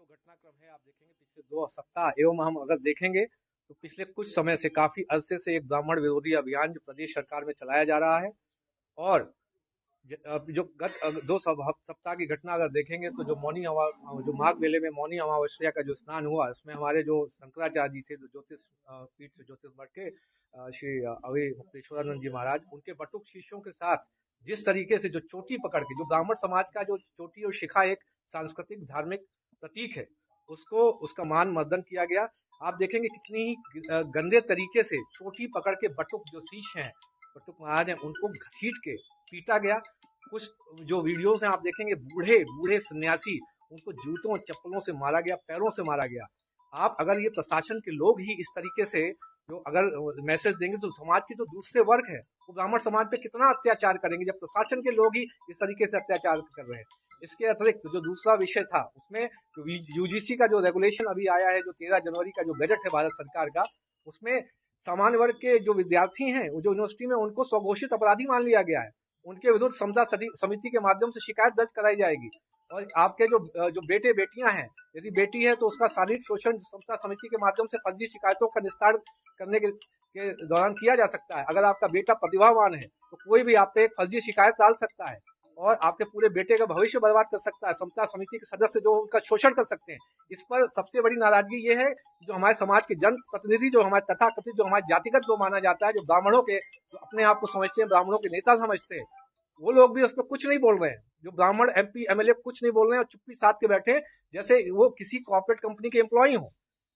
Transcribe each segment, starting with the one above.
जो घटनाक्रम है आप देखेंगे पिछले 2 सप्ताह एवं हम अगर देखेंगे तो पिछले कुछ समय से काफी अरसे से एक ब्राह्मण विरोधी अभियान जो प्रदेश सरकार में चलाया जा रहा है। और जो गत 2 सप्ताह की घटना अगर देखेंगे तो जो माघ मेले में मौनी अमावस्या का जो स्नान हुआ उसमें हमारे जो शंकराचार्य जी थे, जो ज्योतिष पीठ से ज्योतिष मठ के श्री अवि मुक्तेश्वरानंद जी महाराज, उनके बटुक शिष्यों के साथ जिस तरीके से जो चोटी पकड़ के, जो ब्राह्मण समाज का जो चोटी और शिखा एक सांस्कृतिक धार्मिक प्रतीक है, उसको उसका मान मर्दन किया गया। आप देखेंगे कितनी ही गंदे तरीके से चोटी पकड़ के बटुक जो शीश हैं, बटुक महाराज हैं, उनको घसीट के पीटा गया। कुछ जो वीडियोस हैं आप देखेंगे, बूढ़े बूढ़े सन्यासी, उनको जूतों चप्पलों से मारा गया, पैरों से मारा गया। आप अगर ये प्रशासन के लोग ही इस तरीके से जो अगर मैसेज देंगे तो समाज के जो दूसरे वर्ग है वो ब्राह्मण समाज पे कितना अत्याचार करेंगे, जब प्रशासन के लोग ही इस तरीके से अत्याचार कर रहे हैं। इसके अतिरिक्त जो दूसरा विषय था उसमें जो यूजीसी का जो रेगुलेशन अभी आया है, जो 13 जनवरी का जो बजट है भारत सरकार का, उसमें सामान्य वर्ग के जो विद्यार्थी हैं, जो यूनिवर्सिटी में, उनको स्वघोषित अपराधी मान लिया गया है। उनके विरुद्ध समता समिति के माध्यम से शिकायत दर्ज कराई जाएगी। और आपके जो बेटे बेटियां हैं, यदि बेटी है तो उसका शारीरिक शोषण समता समिति के माध्यम से फर्जी शिकायतों का निस्तारण करने के दौरान किया जा सकता है। अगर आपका बेटा प्रतिभावान है तो कोई भी आप पे एक फर्जी शिकायत डाल सकता है और आपके पूरे बेटे का भविष्य बर्बाद कर सकता है। समता समिति के सदस्य जो उनका शोषण कर सकते हैं। इस पर सबसे बड़ी नाराजगी ये है, जो हमारे समाज के जन प्रतिनिधि, जो हमारे तथाकथित, जो हमारे जातिगत जो माना जाता है, जो ब्राह्मणों के, जो अपने आप को समझते हैं ब्राह्मणों के नेता समझते हैं, वो लोग भी उस पर कुछ नहीं बोल रहे हैं। जो ब्राह्मण एमपी एमएलए कुछ नहीं बोल रहे हैं और चुप्पी साध के बैठे, जैसे वो किसी कॉर्पोरेट कंपनी के एम्प्लॉई हो।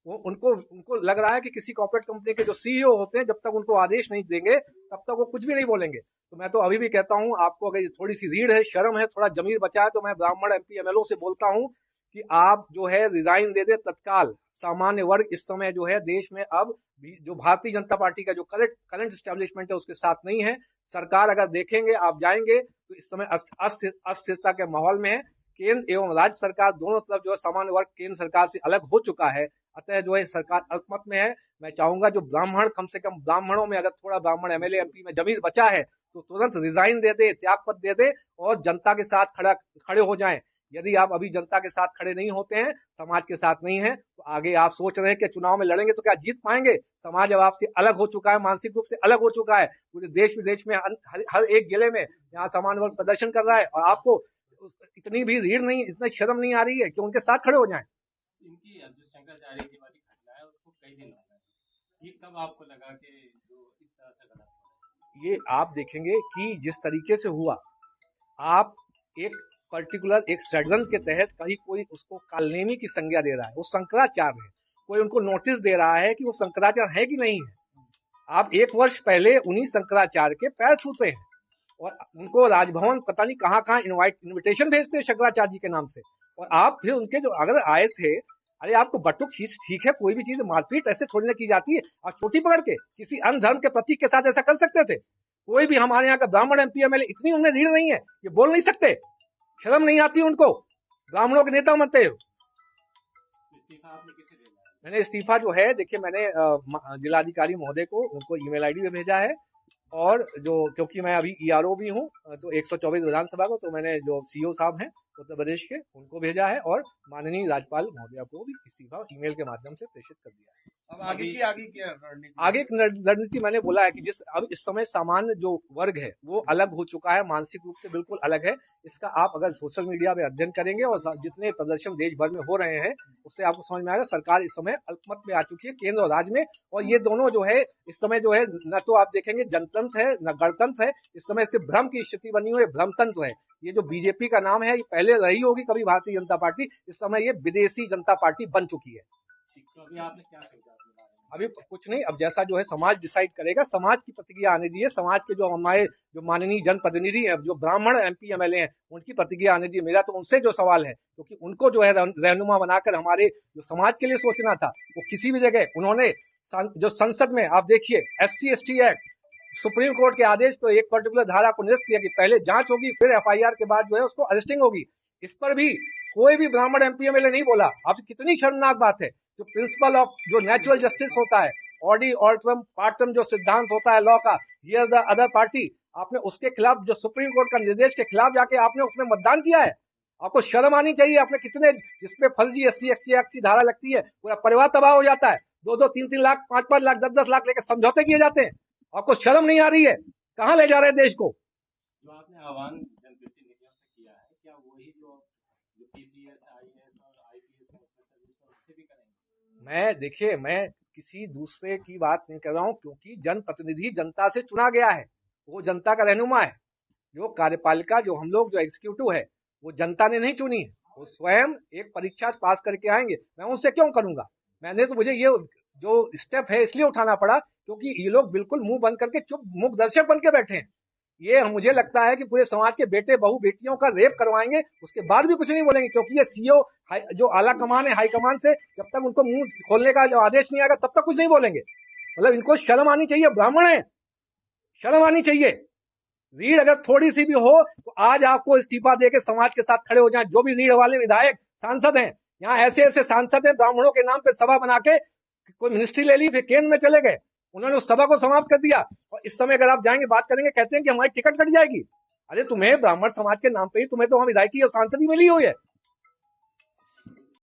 वो उनको लग रहा है कि किसी कॉर्पोरेट कंपनी के जो सीईओ होते हैं, जब तक उनको आदेश नहीं देंगे तब तक वो कुछ भी नहीं बोलेंगे। तो मैं तो अभी भी कहता हूं, आपको अगर थोड़ी सी रीढ़ है, शर्म है, थोड़ा जमीर बचा है, तो मैं ब्राह्मण एमपी एमएलओ से बोलता हूं कि आप जो है रिजाइन दे दे तत्काल। सामान्य वर्ग इस समय जो है देश में अब जो भारतीय जनता पार्टी का जो करंट स्टैब्लिशमेंट है उसके साथ नहीं है। सरकार अगर देखेंगे, आप जाएंगे तो इस समय अस्थिरता के माहौल में है। केंद्र एवं राज्य सरकार दोनों तरफ जो है सामान्य वर्ग केंद्र सरकार से अलग हो चुका है। अतः जो है सरकार अल्पमत में है। मैं चाहूंगा जो ब्राह्मण, कम से कम ब्राह्मणों में अगर थोड़ा ब्राह्मण एमएलए एमपी में जमीर बचा है तो तुरंत रिजाइन दे दे, त्यागपत्र दे दे और जनता के साथ खड़े हो जाएं। यदि आप अभी जनता के साथ खड़े नहीं होते हैं, समाज के साथ नहीं है, तो आगे आप सोच रहे हैं कि चुनाव में लड़ेंगे तो क्या जीत पाएंगे? समाज अब आपसे अलग हो चुका है, मानसिक रूप से अलग हो चुका है। पूरे देश विदेश में हर एक जिले में यहाँ सामान्य वर्ग प्रदर्शन कर रहा है और आपको इतनी भी रीढ़ नहीं, इतना शर्म नहीं आ रही है कि उनके साथ खड़े हो जाएं। इनकी जो शंकराचार्य की वाली घटना है उसको कई दिन हो गए, ये कब आपको लगा कि जो इस तरह से गलत हो? ये आप देखेंगे कि जिस तरीके से हुआ, आप एक पर्टिकुलर एक षड्यंत्र के तहत कहीं कोई उसको कालनेमी की संज्ञा दे रहा है, वो शंकराचार्य है, कोई उनको नोटिस दे रहा है कि वो शंकराचार्य है कि नहीं है। आप 1 वर्ष पहले उन्हीं शंकराचार्य के पैर छूते हैं और उनको राजभवन पता नहीं कहाँ इन्विटेशन भेजते हैं शंकराचार्य जी के नाम से। और आप फिर उनके जो अगर आए थे, अरे आपको बटुक चीज ठीक है, कोई भी चीज मारपीट ऐसे थोड़ी ना की जाती है। आप छोटी पकड़ के किसी अन्य धर्म के प्रतीक के साथ ऐसा कर सकते थे? कोई भी हमारे यहाँ का ब्राह्मण एमपी एमएलए, इतनी उनमें रीढ़ नहीं है, ये बोल नहीं सकते? शर्म नहीं आती उनको? ब्राह्मणों के नेता बनते हो। मैंने इस्तीफा जो है, देखिए मैंने जिलाधिकारी महोदय को उनको ईमेल आईडी पे भेजा है। और जो क्योंकि मैं अभी ईआरओ भी हूँ तो 124 विधानसभा को, तो मैंने जो सीओ साहब हैं उत्तर प्रदेश के, उनको भेजा है और माननीय राज्यपाल महोदया को भी इस्तीफा ईमेल के माध्यम से प्रेषित कर दिया है। अब आगे क्या रणनीति? आगे की रणनीति मैंने बोला है कि जिस अब इस समय सामान्य जो वर्ग है वो अलग हो चुका है, मानसिक रूप से बिल्कुल अलग है। इसका आप अगर सोशल मीडिया पे अध्ययन करेंगे और जितने प्रदर्शन देश भर में हो रहे हैं उससे आपको समझ में आएगा सरकार इस समय अल्पमत में आ चुकी है केंद्र और राज्य में। और ये दोनों जो है इस समय जो है, न तो आप देखेंगे जनतंत्र है न गणतंत्र है, इस समय सिर्फ भ्रम की स्थिति बनी हुई है, भ्रमतंत्र है। ये जो बीजेपी का नाम है, ये पहले रही होगी कभी भारतीय जनता पार्टी, इस समय ये विदेशी जनता पार्टी बन चुकी है। तो अभी आपने क्या सोचा? अभी कुछ नहीं, अब जैसा जो है समाज डिसाइड करेगा, समाज की प्रतिक्रिया आने दीजिए। समाज के जो हमारे जो माननीय जनप्रतिनिधि हैं, जो ब्राह्मण एमपी एमएलए हैं, उनकी प्रतिक्रिया आने दीजिए। मेरा तो उनसे जो सवाल है, क्योंकि उनको जो है रहनुमा बनाकर हमारे जो समाज के लिए सोचना था, वो किसी भी जगह उन्होंने जो संसद में आप देखिए SC ST act, supreme court के आदेश पर एक पर्टिकुलर धारा को निरस्त किया कि पहले जांच होगी फिर FIR के बाद जो है उसको अरेस्टिंग होगी। इस पर भी कोई भी ब्राह्मण एमपी एमएलए नहीं बोला। आप कितनी शर्मनाक बात है। जो प्रिंसिपल ऑफ जो नेचुरल जस्टिस होता है, ऑडी ऑल्ट्रम पार्टम जो सिद्धांत होता है लॉ का, हियर द अदर पार्टी, आपने उसके खिलाफ, जो सुप्रीम कोर्ट का निर्देश के खिलाफ जाके आपने उसमें मतदान किया है। आपको शर्म आनी चाहिए। आपने कितने, जिसपे फर्जी SC/ST एक्ट की धारा लगती है, पूरा परिवार तबाह हो जाता है। 2-2, 3-3 लाख, 5-5 लाख, 10-10 लाख लेकर समझौते किए जाते हैं। आपको शर्म नहीं आ रही है? कहां ले जा रहे हैं देश को? जो आपने आह्वान जनप्रतिनिधियों से किया है, क्या वही जो PCS, IAS और IPS है उसमें सर्विस में उससे भी करेंगे? देखिए, मैं किसी दूसरे की बात नहीं कर रहा हूं, क्योंकि जनप्रतिनिधि जनता से चुना गया है, वो जनता का रहनुमा है। जो कार्यपालिका, जो हम लोग, जो एग्जीक्यूटिव है, वो जनता ने नहीं चुनी है, वो स्वयं एक परीक्षा पास करके आएंगे। मैं उनसे क्यों करूंगा? मैंने तो, मुझे ये जो स्टेप है इसलिए उठाना पड़ा क्योंकि ये लोग बिल्कुल मुंह बंद करके चुप मूक दर्शक बन के बैठे हैं। ये मुझे लगता है कि पूरे समाज के बेटे बहू बेटियों का रेप करवाएंगे, उसके बाद भी कुछ नहीं बोलेंगे, क्योंकि ये CEO जो आला कमान है, हाई कमान से जब तक उनको मुंह खोलने का जो आदेश नहीं आएगा तब तक कुछ नहीं बोलेंगे। मतलब इनको शर्म आनी चाहिए, ब्राह्मण है, शर्म आनी चाहिए। रीढ़ अगर थोड़ी सी भी हो तो आज आपको इस्तीफा देके समाज के साथ खड़े हो जाएं। जो भी रीढ़ वाले विधायक सांसद हैं, यहाँ ऐसे ऐसे सांसद हैं, ब्राह्मणों के नाम पे सभा बना के कोई मिनिस्ट्री ले ली, फिर केंद्र में चले गए, उन्होंने उस सभा को समाप्त कर दिया। और इस समय अगर आप जाएंगे, बात करेंगे, कहते हैं कि हमारी टिकट कट जाएगी। अरे तुम्हें ब्राह्मण समाज के नाम पे ही तुम्हें तो वहां विधायकी और सांसद ही मिली हुई है,